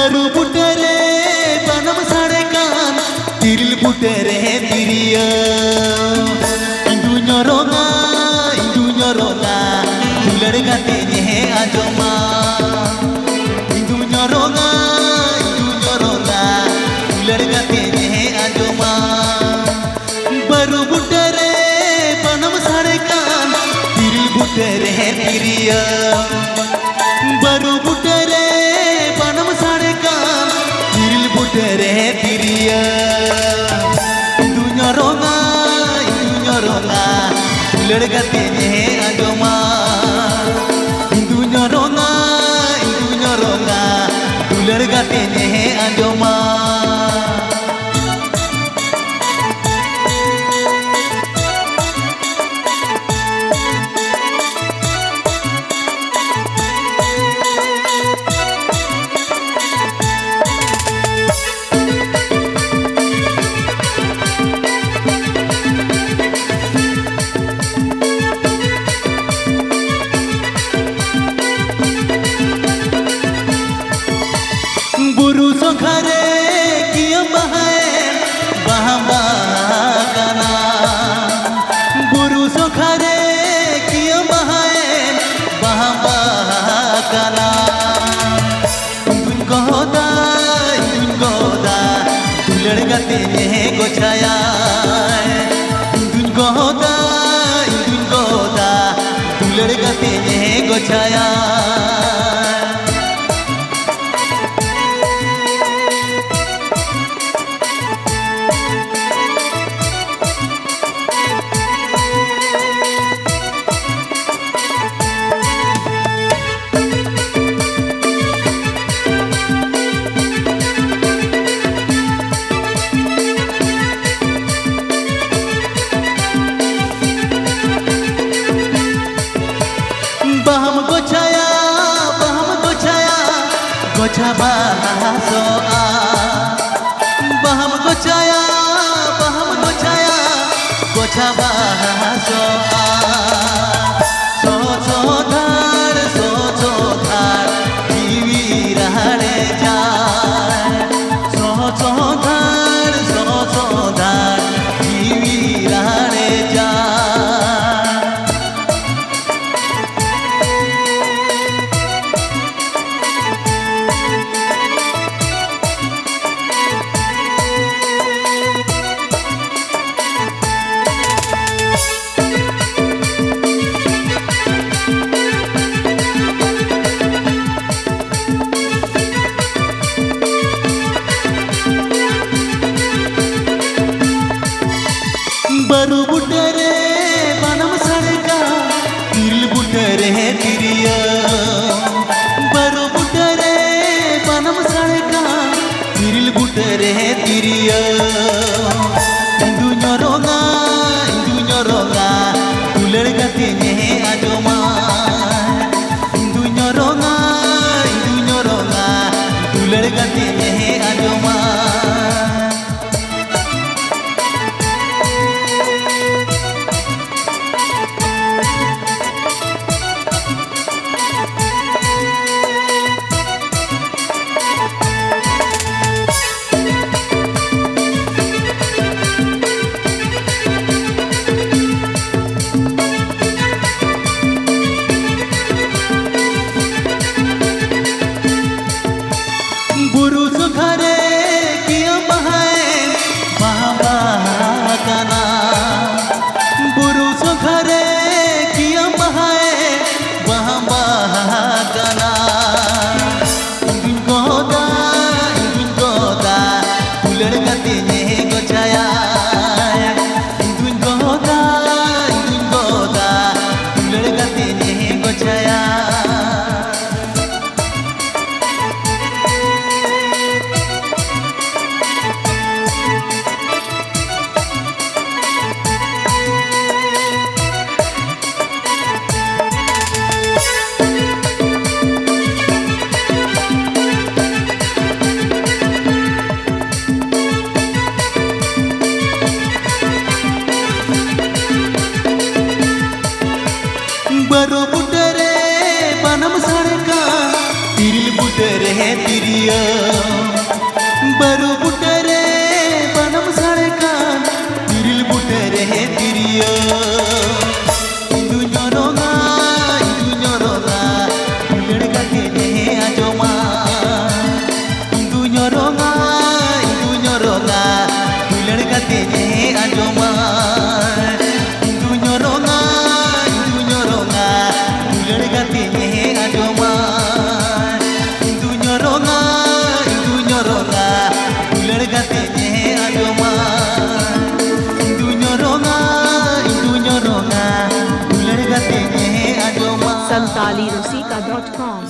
baru butere banam sarekan tiril butere tiria indu nyoronga dular gate nyehe ajoma indu nyoronga dular gate nyehe ajoma baru butere banam sarekan tiril butere tiria baru butere banam sarekan tiril butere tiria indu nyoronga dular gate nyehe ajoma indu nyoronga dular gate nyehe ajoma buru sokhare kiya bahana buru sokhare kiya bahana dun goda dular gate nyehe gochaya dun goda dular gate nyehe gochaya baham gochaya gocha bahasoa baham gochaya gocha bahasoa so dhar jiwi rahare jay so dhar jiwi rahare jay baru butere banam sarekan tiril butere tiria baru butere banam sarekan tiril butere tiria indu nyoronga dular gate nyehe ajoma indu nyoronga dular gate nyehe ajoma buru sokhare तिरियो बारू बुटरे बनम सड़का तिरिल बुटरे तिरियो Indu ñoronga दुलड़ गाते नेहे आजोमा Indu ñoronga दुलड़ गाते नेहे आजोमा Indu ñoronga दुलड़ गाते नेहे आजोमा Indu ñoronga दुलड़ गाते नेहे आजोमा इंदु ñoronga दुलड़ गाते नेहे आजोमा santalirosika.com